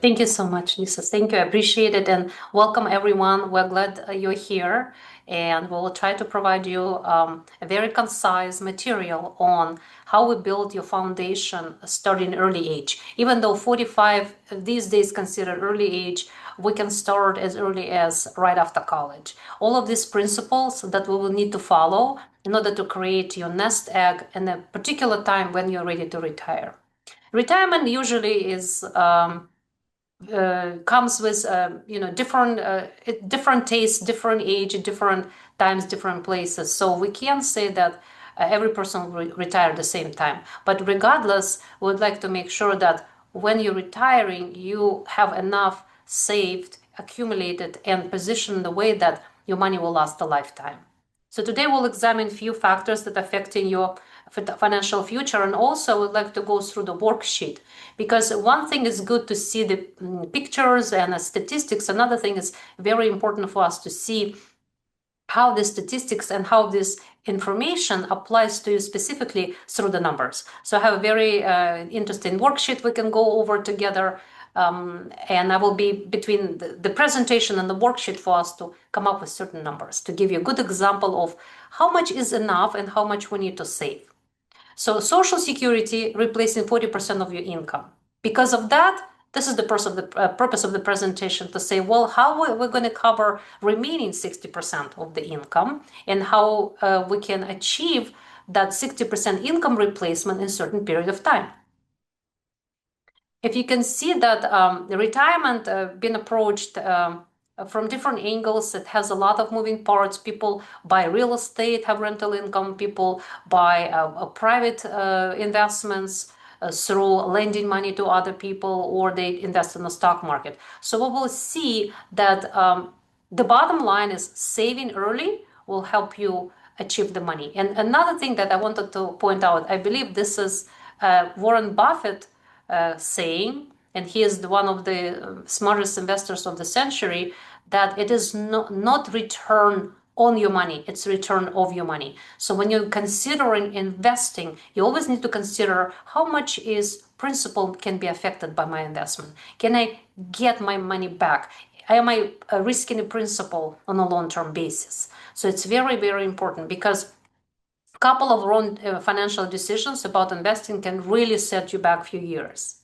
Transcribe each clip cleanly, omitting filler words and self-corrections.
Thank you so much, Lisa. Thank you. I appreciate it. And welcome, everyone. We're glad you're here. And we'll try to provide you a very concise material on how we build your foundation starting early age. Even though 45 these days considered early age, we can start as early as right after college. All of these principles that we will need to follow in order to create your nest egg in a particular time when you're ready to retire. Retirement usually is comes with different tastes, different age, different times, different places. So we can't say that every person will retire at the same time. But regardless, we would like to make sure that when you're retiring, you have enough saved, accumulated, and positioned in the way that your money will last a lifetime. So today we'll examine a few factors that affect your financial future, and also would like to go through the worksheet, because one thing is good to see the pictures and the statistics. Another thing is very important for us to see how the statistics and how this information applies to you specifically through the numbers. So I have a very interesting worksheet we can go over together. And I will be between the presentation and the worksheet for us to come up with certain numbers to give you a good example of how much is enough and how much we need to save. So Social Security replacing 40% of your income. Because of that, this is the purpose of the presentation, to say, well, how we're going to cover remaining 60% of the income, and how we can achieve that 60% income replacement in a certain period of time. If you can see that the retirement been approached from different angles, it has a lot of moving parts. People buy real estate, have rental income. People buy private investments through lending money to other people, or they invest in the stock market. So we will see that the bottom line is saving early will help you achieve the money. And another thing that I wanted to point out, I believe this is Warren Buffett saying, and he is one of the smartest investors of the century, that it is not return on your money, it's return of your money. So when you're considering investing, you always need to consider how much is principal can be affected by my investment. Can I get my money back? Am I risking a principal on a long-term basis? So it's very, very important, because couple of wrong financial decisions about investing can really set you back a few years.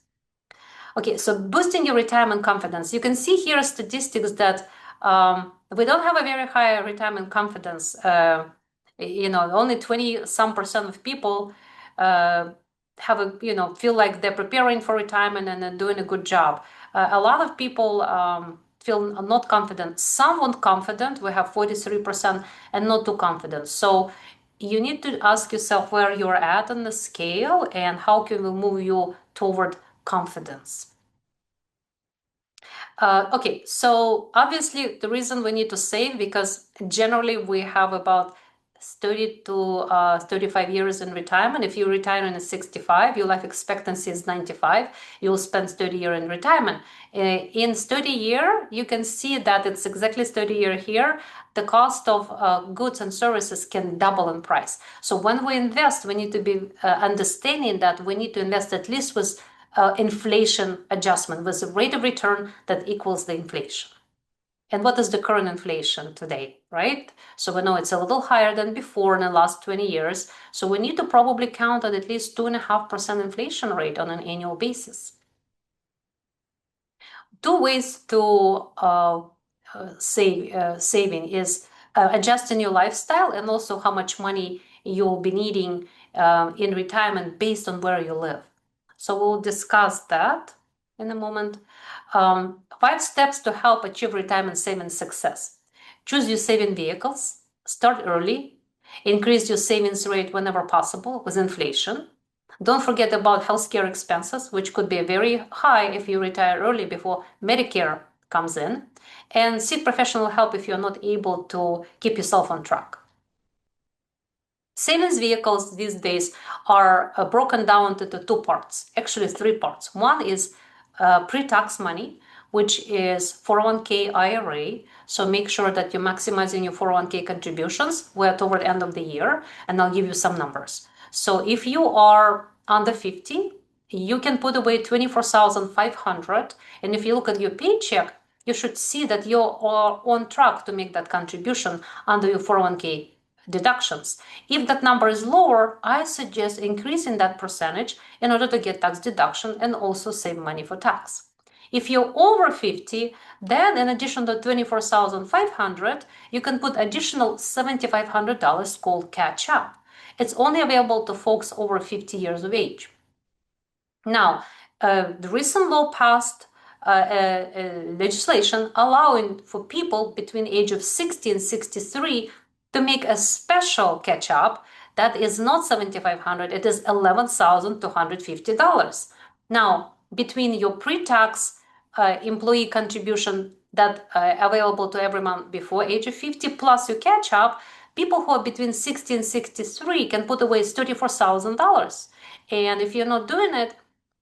Okay, so boosting your retirement confidence. You can see here statistics that we don't have a very high retirement confidence. Only 20% of people have feel like they're preparing for retirement and doing a good job. A lot of people feel not confident. Somewhat confident. We have 43%, and not too confident. So you need to ask yourself where you're at on the scale and how can we move you toward confidence. Okay, so obviously the reason we need to save, because generally we have about 30 to 35 years in retirement. If you retire in 65, your life expectancy is 95. You'll spend 30 years in retirement. In 30 years, you can see that it's exactly 30 years here. The cost of goods and services can double in price. So when we invest, we need to be understanding that we need to invest at least with inflation adjustment, with a rate of return that equals the inflation. And what is the current inflation today, right? So we know it's a little higher than before in the last 20 years. So we need to probably count on at least 2.5% inflation rate on an annual basis. Two ways to saving is adjusting your lifestyle, and also how much money you'll be needing in retirement based on where you live. So we'll discuss that in a moment. 5 steps to help achieve retirement saving success. Choose your saving vehicles, start early, increase your savings rate whenever possible with inflation. Don't forget about healthcare expenses, which could be very high if you retire early before Medicare comes in. And seek professional help if you're not able to keep yourself on track. Savings vehicles these days are broken down into 2 parts, actually 3 parts. One is pre-tax money, which is 401k IRA. So make sure that you're maximizing your 401k contributions. We're toward the end of the year, and I'll give you some numbers. So if you are under 50 you can put away 24,500, and if you look at your paycheck, you should see that you are on track to make that contribution under your 401k deductions. If that number is lower, I suggest increasing that percentage in order to get tax deduction and also save money for tax. If you're over 50, then in addition to 24,500, you can put additional $7,500 called catch up. It's only available to folks over 50 years of age. Now, the recent law passed legislation allowing for people between age of 60 and 63 to make a special catch-up that is not $7,500, it is $11,250. Now, between your pre-tax employee contribution that available to every month before age of 50 plus your catch-up, people who are between 60 and 63 can put away $34,000. And if you're not doing it,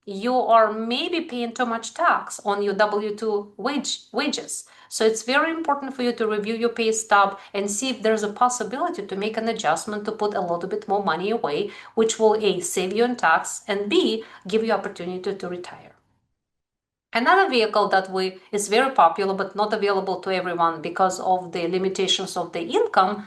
you are maybe paying too much tax on your W-2 wages. So it's very important for you to review your pay stub and see if there's a possibility to make an adjustment to put a little bit more money away, which will A, save you in tax, and B, give you opportunity to retire. Another vehicle that is very popular but not available to everyone because of the limitations of the income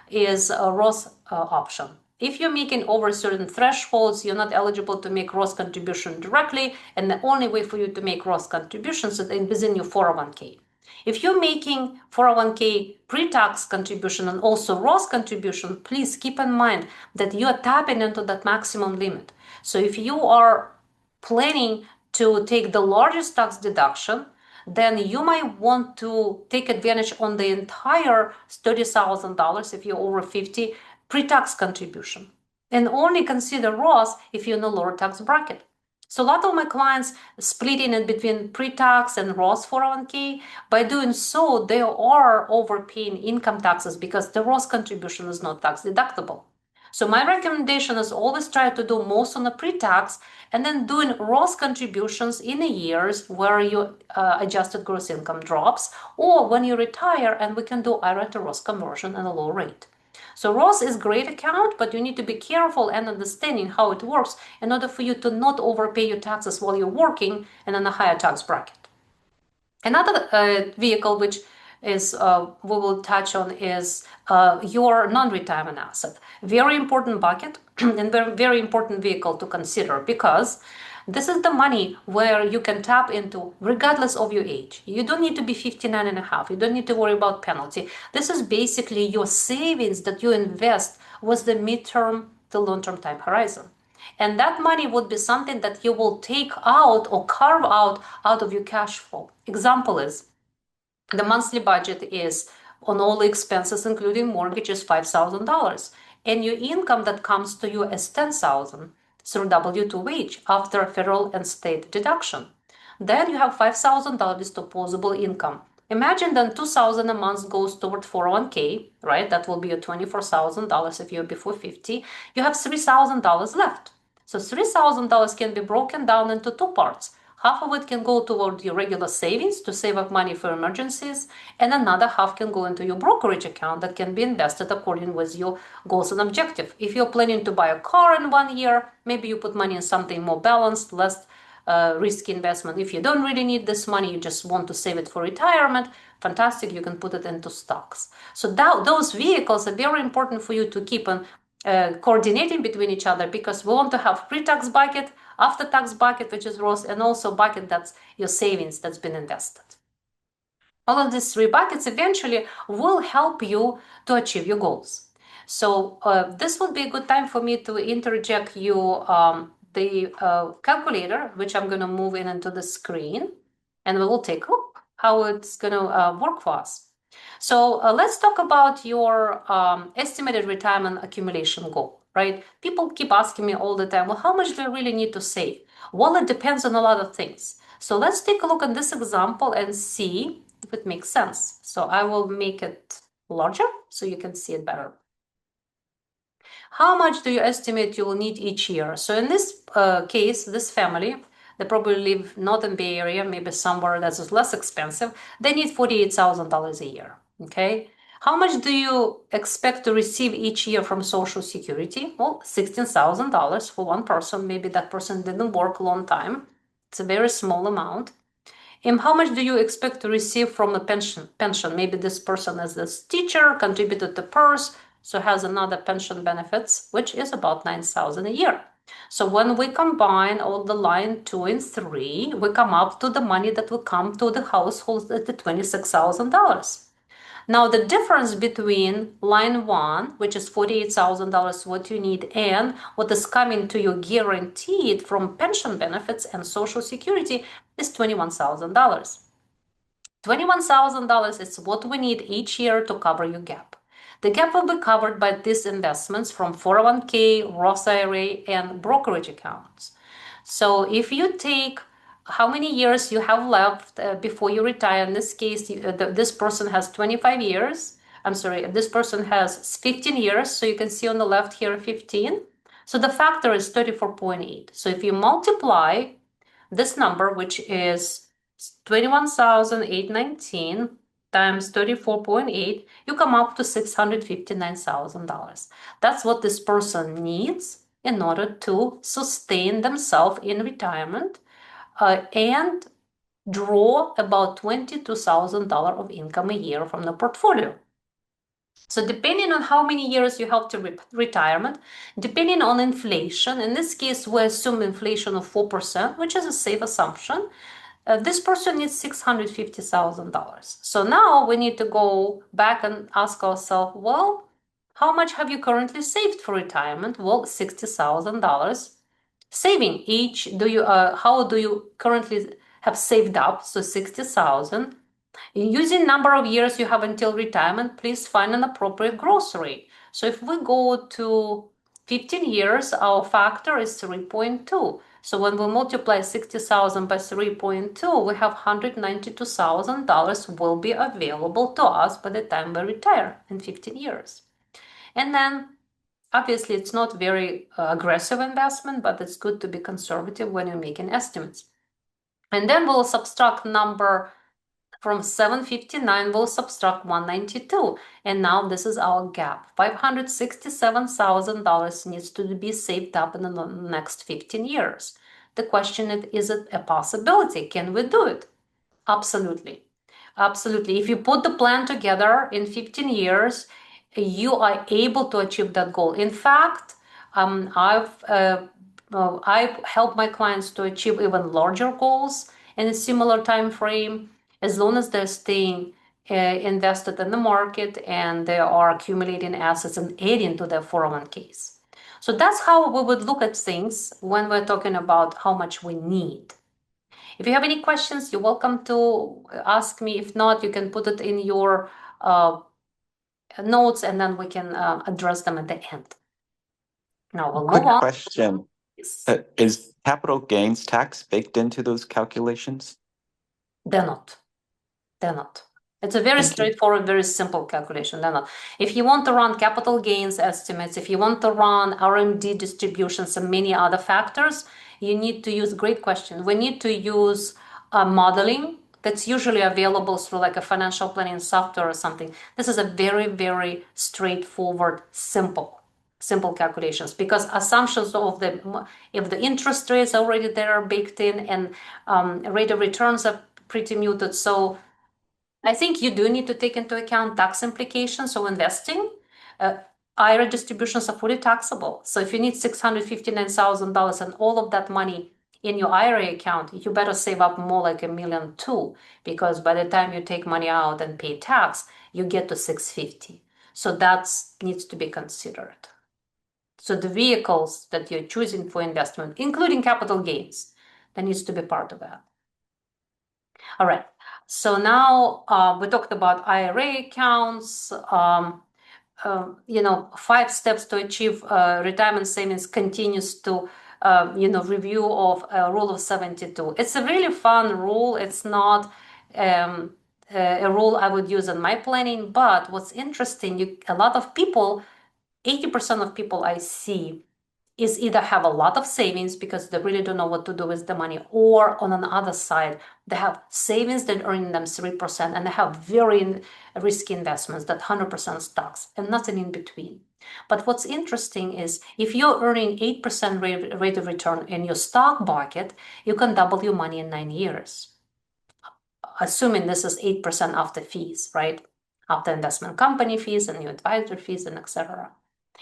is a Roth option. If you're making over certain thresholds, you're not eligible to make Roth contribution directly, and the only way for you to make Roth contributions is within your 401k. If you're making 401k pre-tax contribution and also Roth contribution, please keep in mind that you are tapping into that maximum limit. So if you are planning to take the largest tax deduction, then you might want to take advantage on the entire $30,000 if you're over 50 pre-tax contribution, and only consider Roth if you're in a lower tax bracket. So a lot of my clients splitting it between pre-tax and Roth 401k. By doing so, they are overpaying income taxes because the Roth contribution is not tax deductible. So my recommendation is always try to do most on the pre-tax and then doing Roth contributions in the years where your adjusted gross income drops, or when you retire, and we can do IRA to Roth conversion at a low rate. So Roth is a great account, but you need to be careful and understanding how it works in order for you to not overpay your taxes while you're working and in a higher tax bracket. Another vehicle which is we will touch on is your non-retirement asset. Very important bucket and very, very important vehicle to consider, because this is the money where you can tap into regardless of your age. You don't need to be 59 and a half. You don't need to worry about penalty. This is basically your savings that you invest with the midterm to long-term time horizon. And that money would be something that you will take out or carve out of your cash flow. Example is, the monthly budget is on all the expenses, including mortgage, is $5,000. And your income that comes to you is $10,000 through W-2 wage after federal and state deduction. Then you have $5,000 disposable income. Imagine then $2,000 a month goes toward 401k, right? That will be your $24,000 if you're before 50. You have $3,000 left. So $3,000 can be broken down into two parts. Half of it can go toward your regular savings to save up money for emergencies, and another half can go into your brokerage account that can be invested according with your goals and objective. If you're planning to buy a car in 1 year, maybe you put money in something more balanced, less risky investment. If you don't really need this money, you just want to save it for retirement, fantastic, you can put it into stocks. So those vehicles are very important for you to keep on coordinating between each other, because we want to have pre-tax bucket, after-tax bucket, which is Roth, and also bucket that's your savings that's been invested. All of these three buckets eventually will help you to achieve your goals. So this would be a good time for me to interject you the calculator, which I'm going to move into the screen, and we will take a look how it's going to work for us. So let's talk about your estimated retirement accumulation goal, right? People keep asking me all the time, well, how much do I really need to save? Well, it depends on a lot of things. So let's take a look at this example and see if it makes sense. So I will make it larger so you can see it better. How much do you estimate you will need each year? So in this case, this family, they probably live not in Bay Area, maybe somewhere that is less expensive. They need $48,000 a year, okay? How much do you expect to receive each year from Social Security? Well, $16,000 for one person. Maybe that person didn't work a long time. It's a very small amount. And how much do you expect to receive from a pension? Maybe this person is this teacher, contributed to PERS, so has another pension benefits, which is about $9,000 a year. So when we combine all the line 2 and 3, we come up to the money that will come to the household at the $26,000. Now the difference between line 1, which is $48,000 what you need, and what is coming to you guaranteed from pension benefits and Social Security is $21,000. $21,000 is what we need each year to cover your gap. The gap will be covered by these investments from 401k, Roth IRA, and brokerage accounts. So if you take how many years you have left before you retire, in this case, this person has 25 years. I'm sorry, this person has 15 years. So you can see on the left here 15. So the factor is 34.8. So if you multiply this number, which is 21,819 times 34.8, you come up to $659,000. That's what this person needs in order to sustain themselves in retirement and draw about $22,000 of income a year from the portfolio. So depending on how many years you have to retirement, depending on inflation, in this case, we assume inflation of 4%, which is a safe assumption. This person needs $650,000. So now we need to go back and ask ourselves, well, how much have you currently saved for retirement? Well, $60,000. Saving each, how do you currently have saved up? So 60,000. Using number of years you have until retirement, please find an appropriate growth rate. So if we go to 15 years, our factor is 3.2. So when we multiply 60,000 by 3.2, we have $192,000 will be available to us by the time we retire in 15 years. And then obviously it's not very aggressive investment, but it's good to be conservative when you're making estimates. And then we'll subtract number from 759, we'll subtract 192. And now this is our gap. $567,000 needs to be saved up in the next 15 years. The question is it a possibility? Can we do it? Absolutely. Absolutely. If you put the plan together in 15 years, you are able to achieve that goal. In fact, I've helped my clients to achieve even larger goals in a similar time frame, as long as they're staying invested in the market and they are accumulating assets and adding to their 401ks. So that's how we would look at things when we're talking about how much we need. If you have any questions, you're welcome to ask me. If not, you can put it in your notes and then we can address them at the end. Now we'll move on. Quick question. Yes. Is capital gains tax baked into those calculations? They're not. They're not. It's a very straightforward, very simple calculation. They're not. If you want to run capital gains estimates, if you want to run RMD distributions and many other factors, you need to use, great question, we need to use modeling that's usually available through like a financial planning software or something. This is a very, very straightforward, simple calculations, because assumptions of if the interest rates already there are baked in and rate of returns are pretty muted. So I think you do need to take into account tax implications of investing. IRA distributions are fully taxable. So if you need $659,000 and all of that money in your IRA account, you better save up more like $1.2 million, because by the time you take money out and pay tax, you get to $650,000. So that needs to be considered. So the vehicles that you're choosing for investment, including capital gains, that needs to be part of that. All right. So now we talked about IRA accounts, 5 steps to achieve retirement savings continues to, review of rule of 72. It's a really fun rule. It's not a rule I would use in my planning, but what's interesting, a lot of people, 80% of people I see is either have a lot of savings because they really don't know what to do with the money, or on another side, they have savings that earn them 3% and they have very risky investments that 100% stocks and nothing in between. But what's interesting is if you're earning 8% rate of return in your stock bucket, you can double your money in 9 years. Assuming this is 8% after fees, right? After investment company fees and your advisor fees and etc.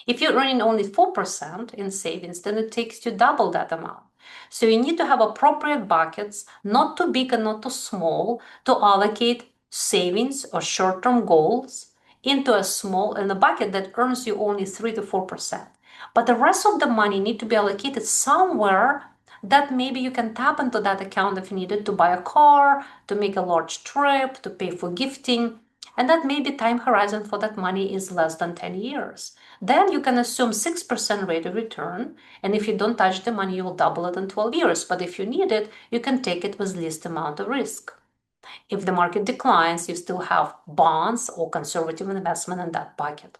If you're earning only 4% in savings, then it takes you double that amount. So you need to have appropriate buckets, not too big and not too small, to allocate savings or short-term goals into a bucket that earns you only 3 to 4%. But the rest of the money need to be allocated somewhere that maybe you can tap into that account if you needed to buy a car, to make a large trip, to pay for gifting, and that maybe time horizon for that money is less than 10 years. Then you can assume 6% rate of return, and if you don't touch the money, you will double it in 12 years. But if you need it, you can take it with least amount of risk. If the market declines, you still have bonds or conservative investment in that bucket.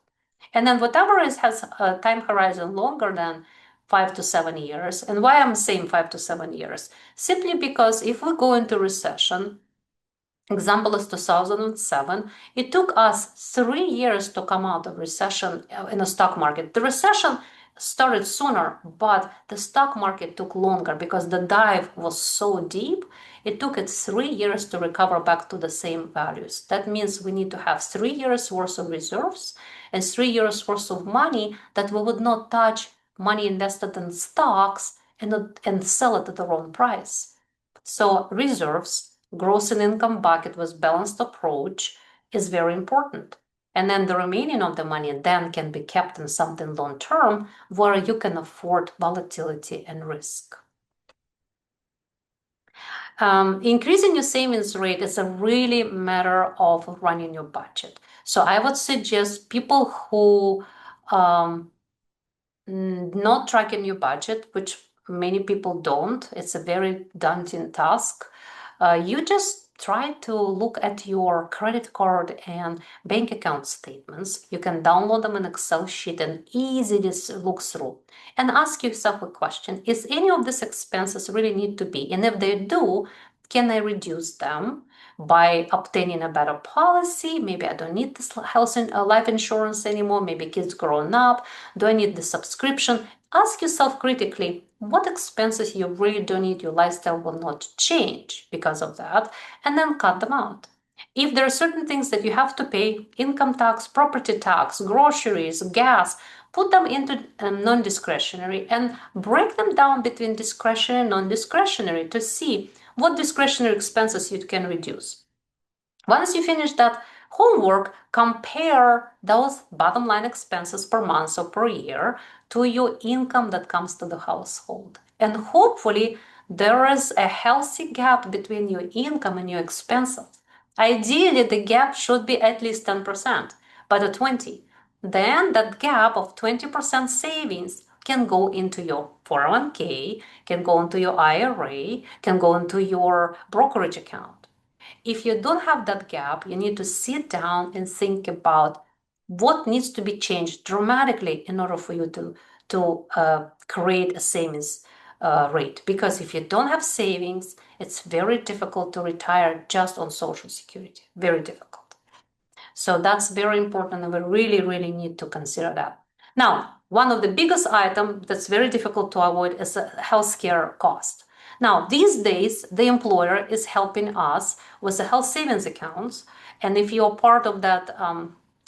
And then whatever has a time horizon longer than 5 to 7 years. And why I'm saying 5 to 7 years? Simply because if we go into recession, example is 2007, it took us 3 years to come out of recession in the stock market. The recession started sooner, but the stock market took longer because the dive was so deep. It took it 3 years to recover back to the same values. That means we need to have 3 years worth of reserves and 3 years worth of money that we would not touch money invested in stocks and sell it at the wrong price. So reserves, growth and income bucket with balanced approach is very important. And then the remaining of the money then can be kept in something long term where you can afford volatility and risk. Increasing your savings rate is a really matter of running your budget. So I would suggest people who not tracking your budget, which many people don't, it's a very daunting task. You just try to look at your credit card and bank account statements. You can download them in Excel sheet and easily look through and ask yourself a question: is any of these expenses really need to be? And if they do, can I reduce them by obtaining a better policy? Maybe I don't need this life insurance anymore. Maybe kids grown up. Do I need the subscription? Ask yourself critically, what expenses you really don't need, your lifestyle will not change because of that, and then cut them out. If there are certain things that you have to pay, income tax, property tax, groceries, gas, put them into non-discretionary and break them down between discretionary and non-discretionary to see what discretionary expenses you can reduce. Once you finish that homework, compare those bottom line expenses per month or per year to your income that comes to the household. And hopefully there is a healthy gap between your income and your expenses. Ideally, the gap should be at least 10%, but at 20. Then that gap of 20% savings can go into your 401k, can go into your IRA, can go into your brokerage account. If you don't have that gap, you need to sit down and think about what needs to be changed dramatically in order for you to create a savings rate. Because if you don't have savings, it's very difficult to retire just on Social Security. Very difficult. So that's very important, and we really, really need to consider that. Now, one of the biggest items that's very difficult to avoid is healthcare cost. Now, these days, the employer is helping us with the health savings accounts. And if you're part of that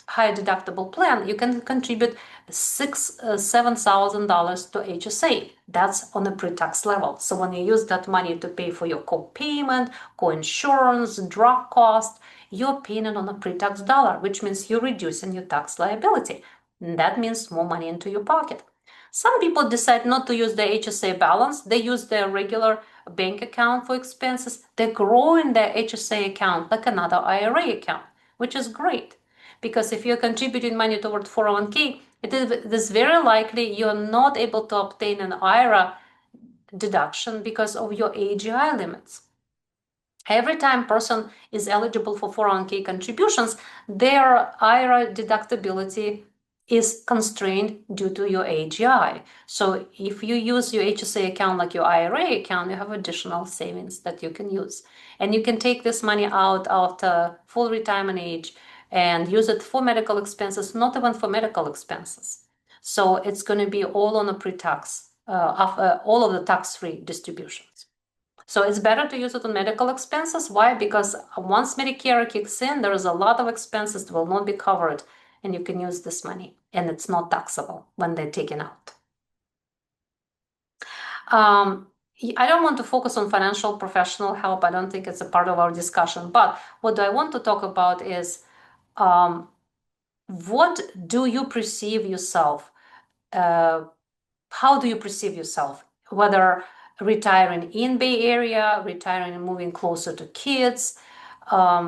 high deductible plan, you can contribute $7,000 to HSA. That's on a pre-tax level. So when you use that money to pay for your co-payment, co-insurance, drug cost, you're paying it on a pre-tax dollar, which means you're reducing your tax liability. And that means more money into your pocket. Some people decide not to use the HSA balance. They use their regular bank account for expenses. They're growing their HSA account like another IRA account, which is great. Because if you're contributing money toward 401k, it is very likely you're not able to obtain an IRA deduction because of your AGI limits. Every time a person is eligible for 401k contributions, their IRA deductibility is constrained due to your AGI. So if you use your HSA account like your IRA account, you have additional savings that you can use. And you can take this money out after full retirement age and use it for medical expenses, not even for medical expenses. So it's going to be all on a pre-tax, all of the tax-free distributions. So it's better to use it on medical expenses. Why? Because once Medicare kicks in, there is a lot of expenses that will not be covered, and you can use this money, and it's not taxable when they're taken out. I don't want to focus on financial professional help. I don't think it's a part of our discussion. But what I want to talk about is what do you perceive yourself? How do you perceive yourself? Whether retiring in Bay Area, retiring and moving closer to kids.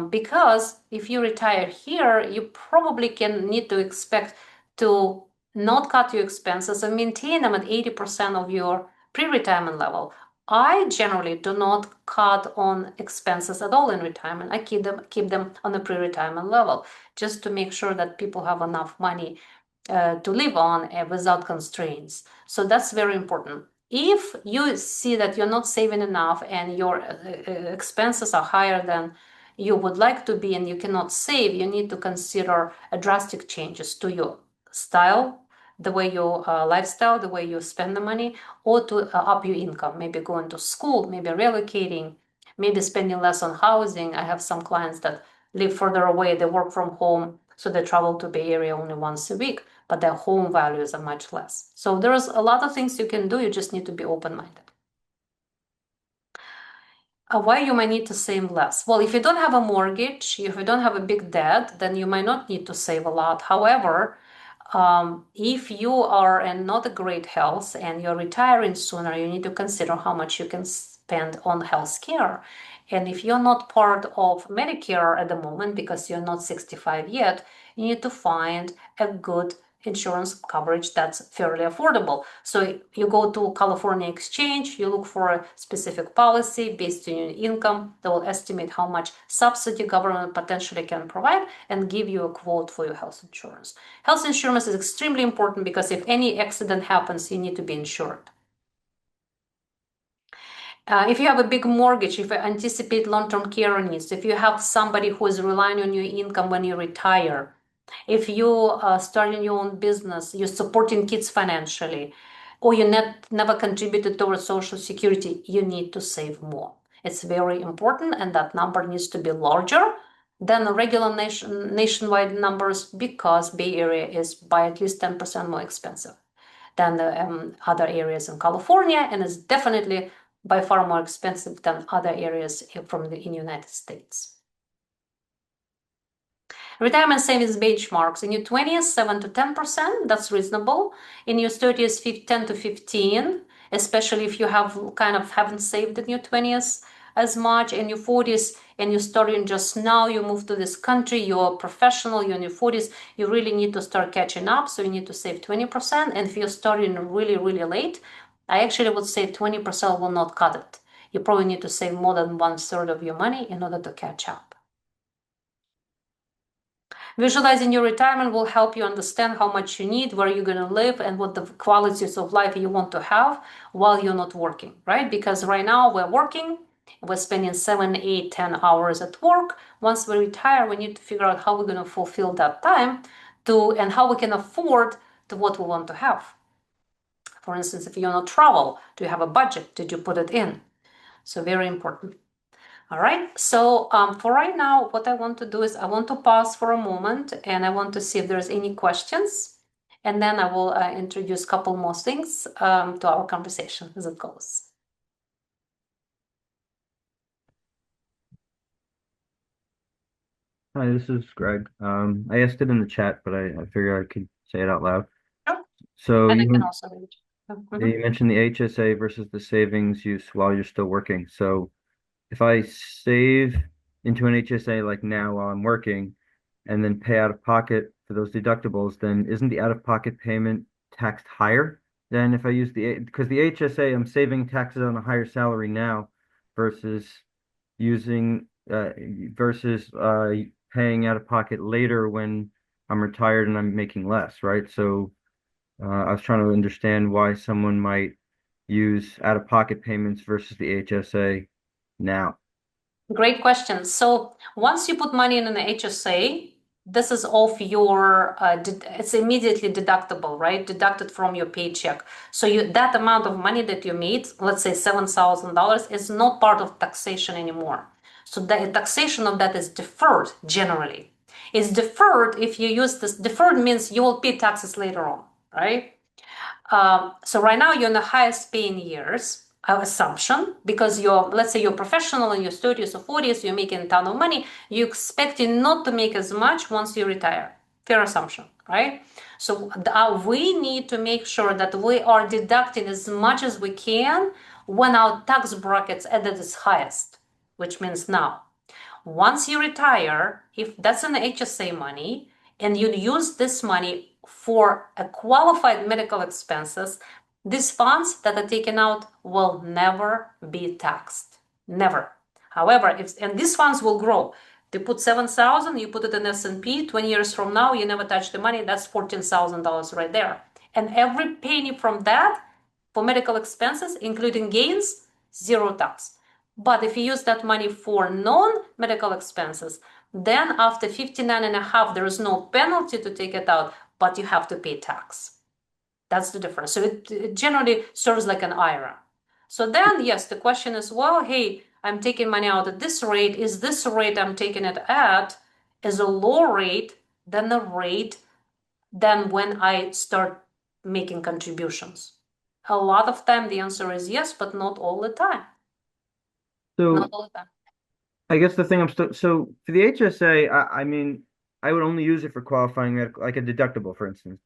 Because if you retire here, you probably can need to expect to not cut your expenses and maintain them at 80% of your pre-retirement level. I generally do not cut on expenses at all in retirement. I keep them on the pre-retirement level just to make sure that people have enough money to live on without constraints. So that's very important. If you see that you're not saving enough and your expenses are higher than you would like to be and you cannot save, you need to consider drastic changes to your style, the way your lifestyle, the way you spend the money, or to up your income, maybe going to school, maybe relocating, maybe spending less on housing. I have some clients that live further away, they work from home, so they travel to Bay Area only once a week, but their home values are much less. So there's a lot of things you can do, you just need to be open-minded. Why you might need to save less? Well, if you don't have a mortgage, if you don't have a big debt, then you might not need to save a lot. However, if you are in not a great health and you're retiring sooner, you need to consider how much you can spend on health care. And if you're not part of Medicare at the moment because you're not 65 yet, you need to find a good insurance coverage that's fairly affordable. So you go to California Exchange, you look for a specific policy based on your income that will estimate how much subsidy government potentially can provide and give you a quote for your health insurance. Health insurance is extremely important because if any accident happens, you need to be insured. If you have a big mortgage, if you anticipate long-term care needs, if you have somebody who is relying on your income when you retire, if you are starting your own business, you're supporting kids financially, or you never contributed towards Social Security, you need to save more. It's very important, and that number needs to be larger than the regular nationwide numbers because Bay Area is by at least 10% more expensive than the other areas in California, and is definitely by far more expensive than other areas in the United States. Retirement savings benchmarks in your 20s, 7 to 10%, that's reasonable. In your 30s, 10 to 15, especially if you haven't saved in your 20s as much. In your 40s and you're starting just now, you moved to this country, you're a professional, you're in your 40s, you really need to start catching up. So you need to save 20%. And if you're starting really, really late, I actually would say 20% will not cut it. You probably need to save more than 1/3 of your money in order to catch up. Visualizing your retirement will help you understand how much you need, where you're going to live, and what the qualities of life you want to have while you're not working, right? Because right now we're working, we're spending 7, 8, 10 hours at work. Once we retire, we need to figure out how we're going to fulfill that time and how we can afford to what we want to have. For instance, if you're not travel, do you have a budget? Did you put it in? So very important. All right, so for right now, what I want to do is I want to pause for a moment and I want to see if there's any questions. And then I will introduce a couple more things to our conversation as it goes. Hi, this is Greg. I asked it in the chat, but I figured I could say it out loud. Sure. So And I can also read. you mentioned the HSA versus the savings use while you're still working. So if I save into an HSA like now while I'm working and then pay out of pocket for those deductibles, then isn't the out-of-pocket payment taxed higher than if I use because the HSA, I'm saving taxes on a higher salary now versus using versus paying out of pocket later when I'm retired and I'm making less, right? So I was trying to understand why someone might use out-of-pocket payments versus the HSA now. Great question. So once you put money in an HSA, this is off your, it's immediately deductible, right? Deducted from your paycheck. So that amount of money that you made, let's say $7,000, is not part of taxation anymore. So the taxation of that is deferred generally. It's deferred if you use this. Deferred means you will pay taxes later on, right? So right now you're in the highest paying years, assumption, because let's say you're professional in your 30s or 40s, you're making a ton of money, you're expecting not to make as much once you retire. Fair assumption, right? So we need to make sure that we are deducting as much as we can when our tax bracket's at its highest, which means now. Once you retire, if that's an HSA money and you use this money for a qualified medical expenses, these funds that are taken out will never be taxed. Never. However, and these funds will grow. They put 7,000, you put it in S&P, 20 years from now, you never touch the money, that's $14,000 right there. And every penny from that for medical expenses, including gains, zero tax. But if you use that money for non-medical expenses, then after 59 and a half, there is no penalty to take it out, but you have to pay tax. That's the difference. So it generally serves like an IRA. So then, yes, the question is, well, hey, I'm taking money out at this rate. Is this rate I'm taking it at is a lower rate than the rate than when I start making contributions? A lot of time the answer is yes, but not all the time. Not So all the time. I guess the thing so for the HSA, I mean, I would only use it for qualifying medical, like a deductible, for instance.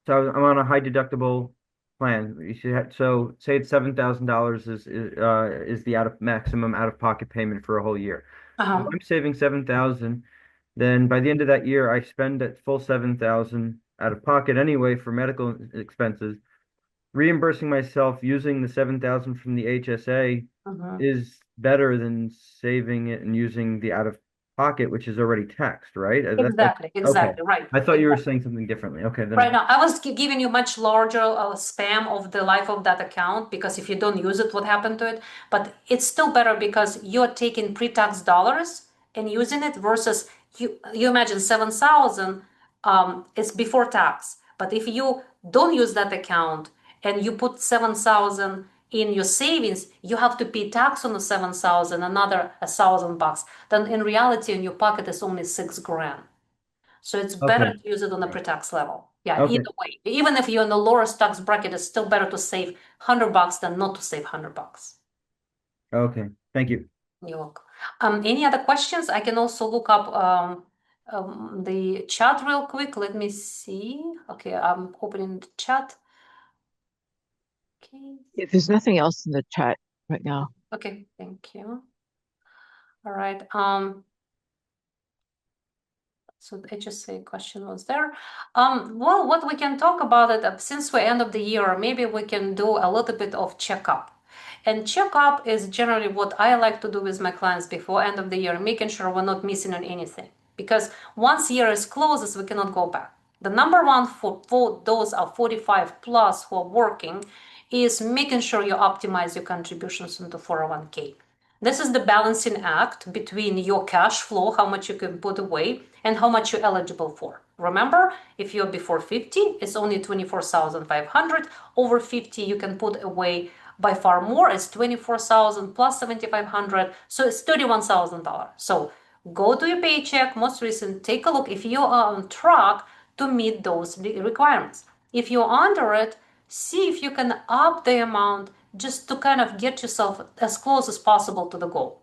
So I'm on a high deductible plan. So say it's $7,000 is the maximum out of pocket payment for a whole year. So if Uh-huh. I'm saving 7,000, then by the end of that year, I spend that full 7,000 out of pocket anyway for medical expenses. Reimbursing myself using the 7,000 from the HSA Uh-huh. is better than saving it and using the out of pocket, which is already taxed, right? Exactly, Okay. exactly, right. I thought you were Exactly. saying something differently. Okay, Right then now, I was giving you much larger spam of the life of that account because if you don't use it, what happened to it? But it's still better because you're taking pre-tax dollars and using it versus you imagine 7,000 it's before tax. But if you don't use that account and you put 7,000 in your savings, you have to pay tax on the 7,000, another $1,000. Then in reality, in your pocket is only 6 grand. So it's better okay. to use it on the pre-tax level. Yeah, Okay. either way. Even if you're in the lowest tax bracket, it's still better to save $100 than not to save $100. Okay. Thank you. You're welcome. Any other questions? I can also look up the chat real quick. Let me see. Okay, I'm opening the chat. Okay. Yeah, there's nothing else in the chat right now. Okay, thank you. All right. So the HSA question was there. Well, what we can talk about it since we're end of the year, maybe we can do a little bit of checkup. And checkup is generally what I like to do with my clients before end of the year, making sure we're not missing on anything. Because once year is closes, we cannot go back. The number one for those are 45 plus who are working is making sure you optimize your contributions into 401k. This is the balancing act between your cash flow, how much you can put away, and how much you're eligible for. Remember, if you're before 50, it's only 24,500. Over 50, you can put away by far more. It's 24,000 plus 7,500. So it's $31,000. So go to your paycheck, most recent, take a look if you are on track to meet those requirements. If you're under it, see if you can up the amount just to kind of get yourself as close as possible to the goal.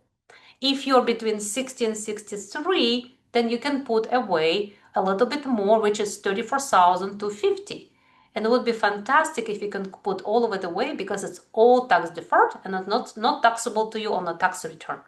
If you're between 60 and 63, then you can put away a little bit more, which is 34,250. And it would be fantastic if you can put all of it away because it's all tax deferred and not taxable to you on a tax return.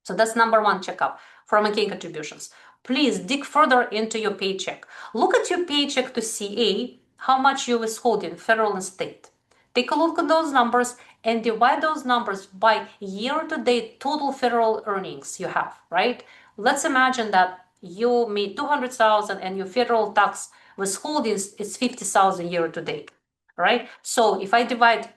So that's number one checkup for making contributions. Please dig further into your paycheck. Look at your paycheck to see how much you're withholding, federal and state. Take a look at those numbers and divide those numbers by year-to-date total federal earnings you have, right? Let's imagine that you made 200,000 and your federal tax withholdings is 50,000 year to date, right? So if I divide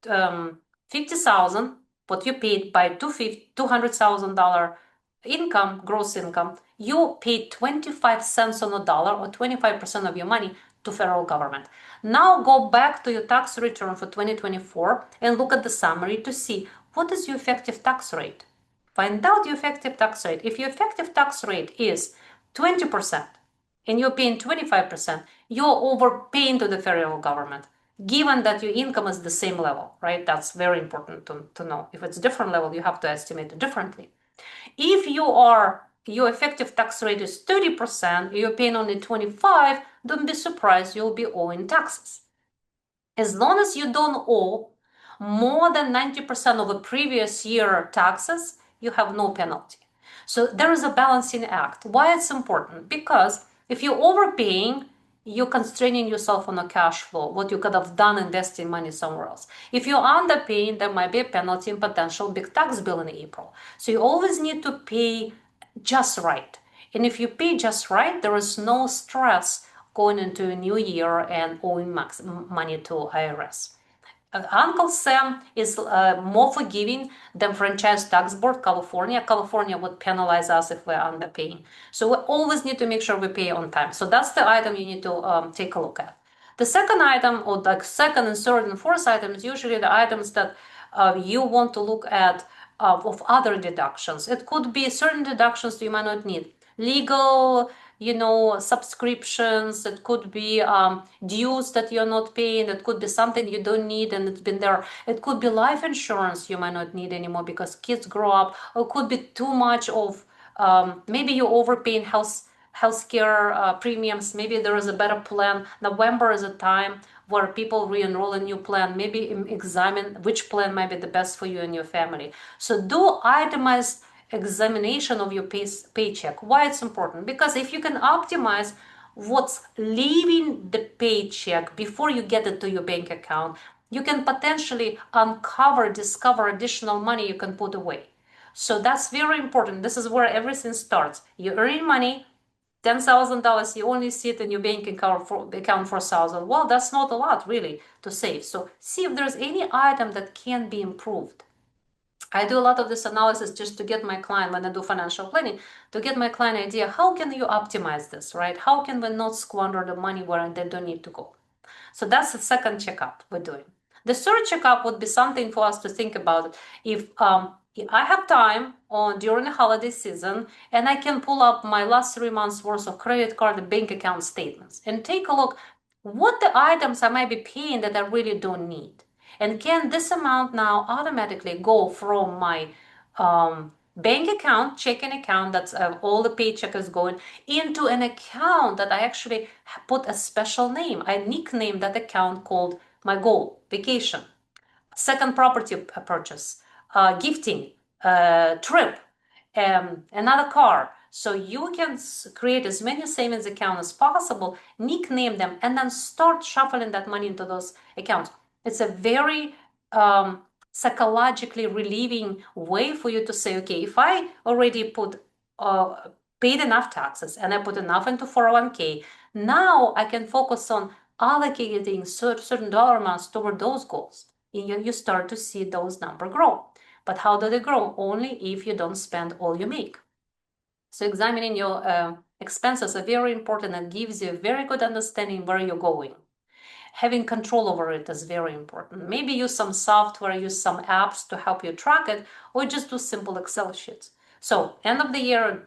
50,000, what you paid by $200,000 income, gross income, you paid 25 cents on a dollar or 25% of your money to federal government. Now go back to your tax return for 2024 and look at the summary to see what is your effective tax rate. Find out your effective tax rate. If your effective tax rate is 20% and you're paying 25%, you're overpaying to the federal government, given that your income is the same level, right? That's very important to know. If it's different level, you have to estimate it differently. If your effective tax rate is 30%, you're paying only 25, don't be surprised you'll be owing taxes. As long as you don't owe more than 90% of the previous year taxes, you have no penalty. So there is a balancing act. Why it's important? Because if you're overpaying, you're constraining yourself on a cash flow, what you could have done investing money somewhere else. If you're underpaying, there might be a penalty and potential big tax bill in April. So you always need to pay just right. And if you pay just right, there is no stress going into a new year and owing money to IRS. Uncle Sam is more forgiving than Franchise Tax Board, California. California would penalize us if we're underpaying. So we always need to make sure we pay on time. So that's the item you need to take a look at. The second item, or the second and third and fourth items, usually the items that you want to look at of other deductions. It could be certain deductions you might not need. Legal, subscriptions. It could be dues that you're not paying. It could be something you don't need and it's been there. It could be life insurance you might not need anymore because kids grow up. Or it could be too much of maybe you're overpaying healthcare premiums. Maybe there is a better plan. November is a time where people re-enroll a new plan. Maybe examine which plan might be the best for you and your family. So do itemized examination of your paycheck. Why it's important? Because if you can optimize what's leaving the paycheck before you get it to your bank account, you can potentially discover additional money you can put away. So that's very important. This is where everything starts. You're earning money, $10,000, you only see it in your bank account for $4,000. Well, that's not a lot really to save. So see if there's any item that can be improved. I do a lot of this analysis just to get my client, when I do financial planning, to get my client idea, how can you optimize this, right? How can we not squander the money where they don't need to go? So that's the second checkup we're doing. The third checkup would be something for us to think about. If I have time during the holiday season and I can pull up my last 3 months worth of credit card and bank account statements and take a look what the items I might be paying that I really don't need. And can this amount now automatically go from my bank account, checking account, that's all the paycheck is going, into an account that I actually put a special name. I nicknamed that account called my goal, vacation, second property purchase, gifting, trip, another car. So you can create as many savings accounts as possible, nickname them, and then start shuffling that money into those accounts. It's a very psychologically relieving way for you to say, okay, if I already paid enough taxes and I put enough into 401k, now I can focus on allocating certain dollar amounts toward those goals. And you start to see those numbers grow. But how do they grow? Only if you don't spend all you make. So examining your expenses are very important and gives you a very good understanding where you're going. Having control over it is very important. Maybe use some software, use some apps to help you track it, or just do simple Excel sheets. So end of the year,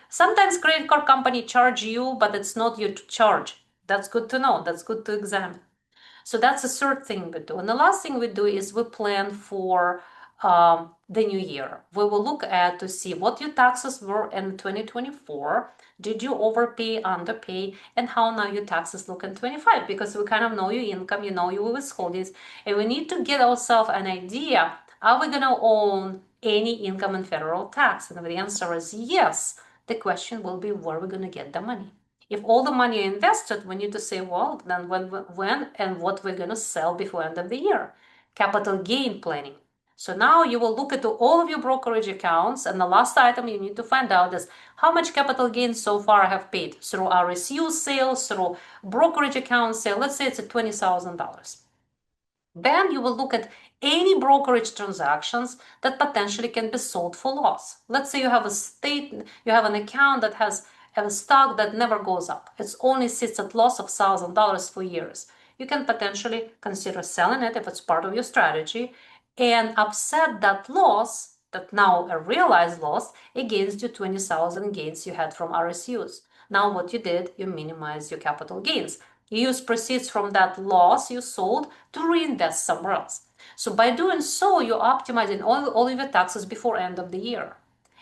sometimes credit card company charge you, but it's not you to charge. That's good to know. That's good to examine. So that's the third thing we do. And the last thing we do is we plan for the new year. We will look at to see what your taxes were in 2024. Did you overpay, underpay, and how now your taxes look in 25? Because we kind of know your income, you know your withholdings, and we need to get ourselves an idea, are we going to own any income and federal tax? And if the answer is yes, the question will be where are we going to get the money? If all the money invested, we need to say, well, then when and what we're going to sell before end of the year. Capital gain planning. So now you will look at all of your brokerage accounts, and the last item you need to find out is how much capital gains so far I have paid through RSU sales, through brokerage account sale. Let's say it's at $20,000. Then you will look at any brokerage transactions that potentially can be sold for loss. Let's say you have an account that has a stock that never goes up. It only sits at loss of $1,000 for years. You can potentially consider selling it if it's part of your strategy and offset that loss, that now a realized loss, against your 20,000 gains you had from RSUs. Now what you did, you minimize your capital gains. You use proceeds from that loss you sold to reinvest somewhere else. So by doing so, you're optimizing all of your taxes before end of the year.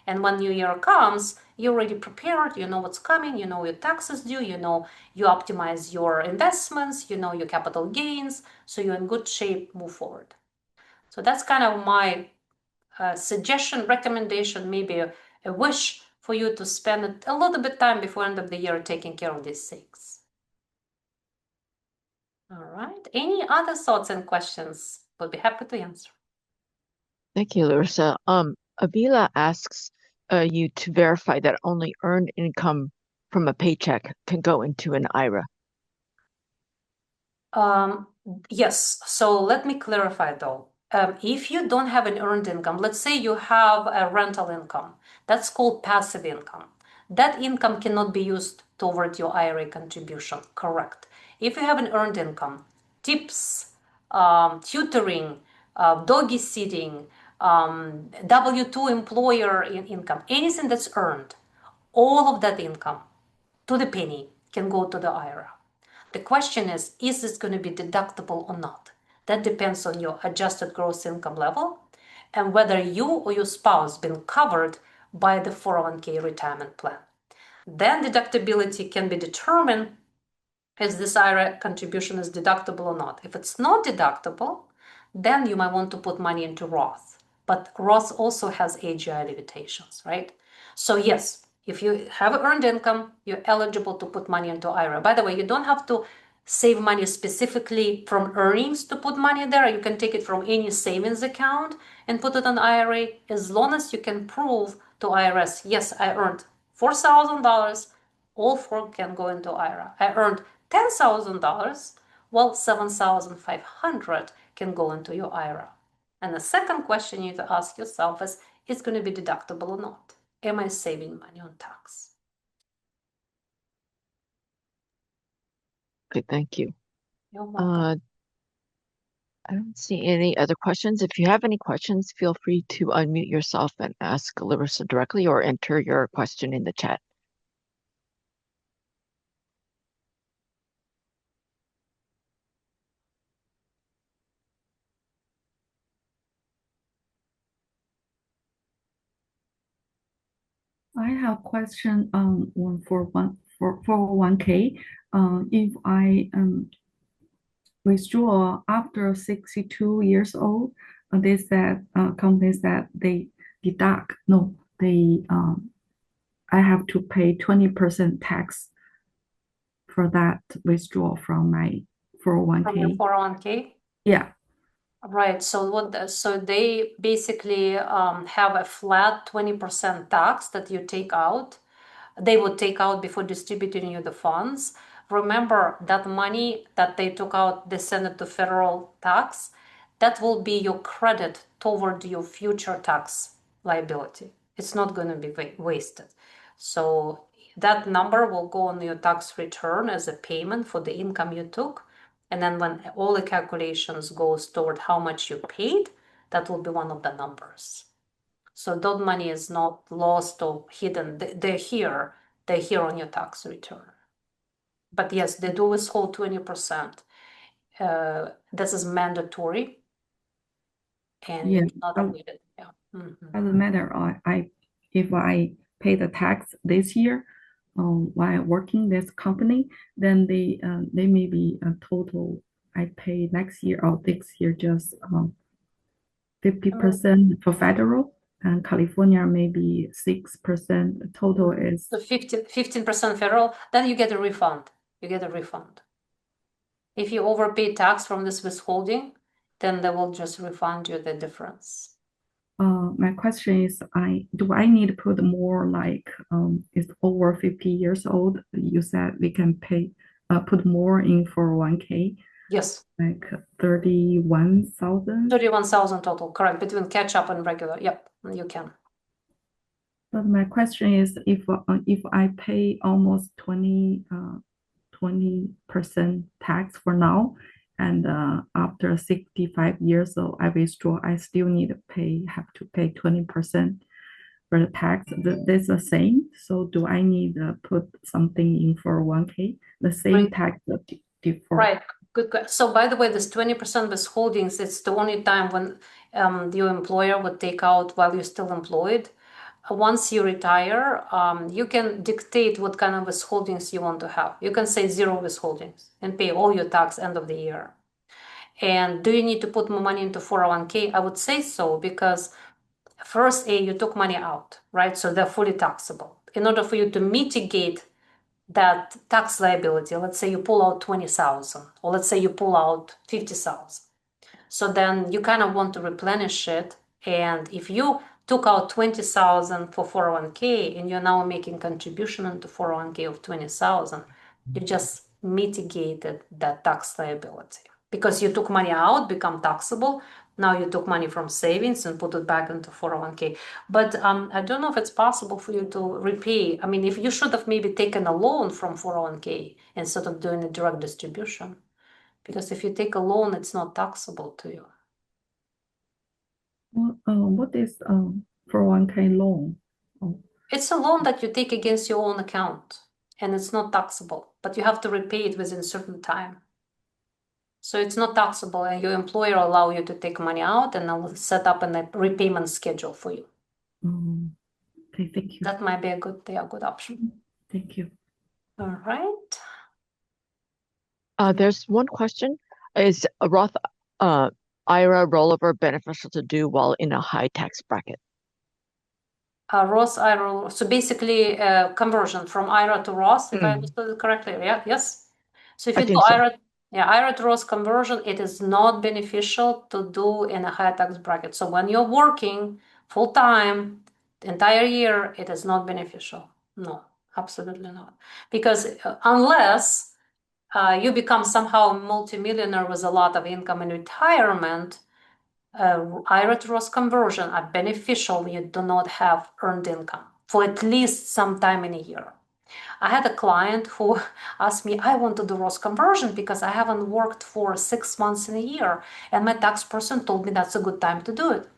And when new year comes, you're already prepared, you know what's coming, you know your taxes due, you know you optimize your investments, you know your capital gains, so you're in good shape, move forward. So that's kind of my suggestion, recommendation, maybe a wish for you to spend a little bit time before end of the year taking care of these things. All right. Any other thoughts and questions? We'll be happy to answer. Thank you, Larysa. Avila asks you to verify that only earned income from a paycheck can go into an IRA. Yes. So let me clarify though. If you don't have an earned income, let's say you have a rental income, that's called passive income. That income cannot be used toward your IRA contribution, correct? If you have an earned income, tips, tutoring, doggy sitting, W-2 employer income, anything that's earned, all of that income to the penny can go to the IRA. The question is this going to be deductible or not? That depends on your adjusted gross income level and whether you or your spouse been covered by the 401k retirement plan. Then deductibility can be determined if this IRA contribution is deductible or not. If it's not deductible, then you might want to put money into Roth. But Roth also has AGI limitations, right? So yes, if you have earned income, you're eligible to put money into IRA. By the way, you don't have to save money specifically from earnings to put money there. You can take it from any savings account and put it on IRA as long as you can prove to IRS, yes, I earned $4,000, all four can go into IRA. I earned $10,000, well, $7,500 can go into your IRA. And the second question you need to ask yourself is it going to be deductible or not? Am I saving money on tax? Okay, thank you. You're welcome. I don't see any other questions. If you have any questions, feel free to unmute yourself and ask Larysa directly or enter your question in the chat. I have a question for 401k. If I withdraw after 62 years old, they said companies that they deduct. No, they I have to pay 20% tax for that withdrawal from my 401k. From your 401k? Yeah. Right. So they basically have a flat 20% tax that you take out. They would take out before distributing you the funds. Remember that money that they took out, they send it to federal tax. That will be your credit toward your future tax liability. It's not going to be wasted. So that number will go on your tax return as a payment for the income you took. And then when all the calculations goes toward how much you paid, that will be one of the numbers. So that money is not lost or hidden. They're here on your tax return. But yes, they do withhold 20%. This is mandatory and Yeah, not avoided. Yeah. Mm-hmm. Doesn't matter. If I pay the tax this year, while working this company, then they may be a total I pay next year or this year just 50% for federal, and California maybe 6%. Total is So 15% federal, then you get a refund. You get a refund. If you overpay tax from this withholding, then they will just refund you the difference. My question is, do I need to put more like it's over 50 years old? You said we can put more in for 1K, Yes, like 31,000. 31,000 total, correct, between catch up and regular. Yep, you can. But my question is, if I pay almost 20% tax for now, and after 65 years old, I withdraw, I still have to pay 20% for the tax. That's the same. So do I need to put something in for 1K? The same Right. tax default. Right. Good. So by the way, this 20% withholdings, it's the only time when your employer would take out while you're still employed. Once you retire, you can dictate what kind of withholdings you want to have. You can say zero withholdings and pay all your tax end of the year. And do you need to put more money into 401k? I would say so, because first, you took money out, right? So they're fully taxable. In order for you to mitigate that tax liability, let's say you pull out 20,000, or let's say you pull out 50,000. So then you kind of want to replenish it. And if you took out 20,000 for 401k and you're now making contribution into 401k of 20,000, you just mitigated that tax liability because you took money out, become taxable. Now you took money from savings and put it back into 401k. But I don't know if it's possible for you to repay. I mean, if you should have maybe taken a loan from 401k instead of doing a direct distribution. Because if you take a loan, it's not taxable to you. What is 401k loan? Oh, It's a loan that you take against your own account, and it's not taxable, but you have to repay it within a certain time. So it's not taxable, and your employer will allow you to take money out, and they'll set up a repayment schedule for you. okay, thank you. That might be a good option. Thank you. All right. There's one question. Is a Roth IRA rollover beneficial to do while in a high tax bracket? Roth IRA, so basically conversion from IRA to Roth, if I understood it correctly. Yeah, yes. So if I you do think so. IRA to Roth conversion, it is not beneficial to do in a high tax bracket. So when you're working full time, the entire year, it is not beneficial. No, absolutely not. Because unless you become somehow a multimillionaire with a lot of income in retirement, IRA to Roth conversion are beneficial when you do not have earned income for at least some time in a year. I had a client who asked me, I want to do Roth conversion because I haven't worked for 6 months in a year. And my tax person told me that's a good time to do it.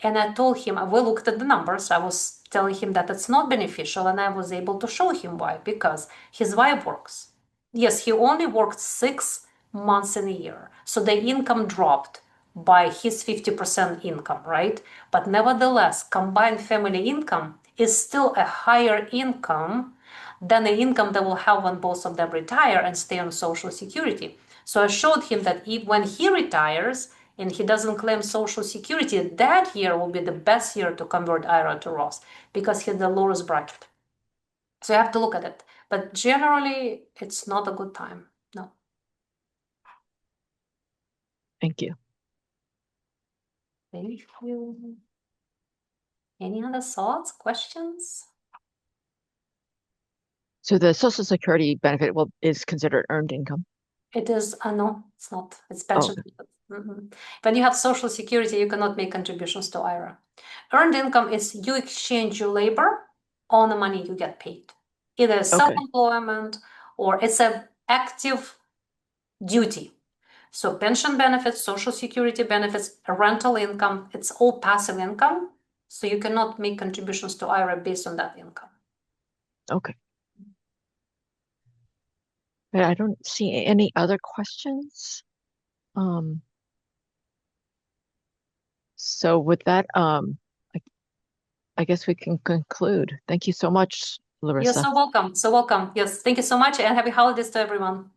And I told him, we looked at the numbers. I was telling him that it's not beneficial. And I was able to show him why, because his wife works. Yes, he only worked 6 months in a year. So the income dropped by his 50% income, right? But nevertheless, combined family income is still a higher income than the income they will have when both of them retire and stay on Social Security. So I showed him that when he retires and he doesn't claim Social Security, that year will be the best year to convert IRA to Roth because he's the lowest bracket. So you have to look at it. But generally, it's not a good time. No. Thank you. Thank you. Any other thoughts, questions? So the Social Security benefit is considered earned income. It is, no, it's not. It's pension. When you have Social Security, you cannot make contributions to IRA. Earned income is you exchange your labor on the money you get paid. Either self-employment or it's an active duty. So pension benefits, Social Security benefits, rental income, it's all passive income. So you cannot make contributions to IRA based on that income. Okay. But I don't see any other questions. So with that, I guess we can conclude. Thank you so much, Larysa. You're so welcome. So welcome. Yes, thank you so much and happy holidays to everyone.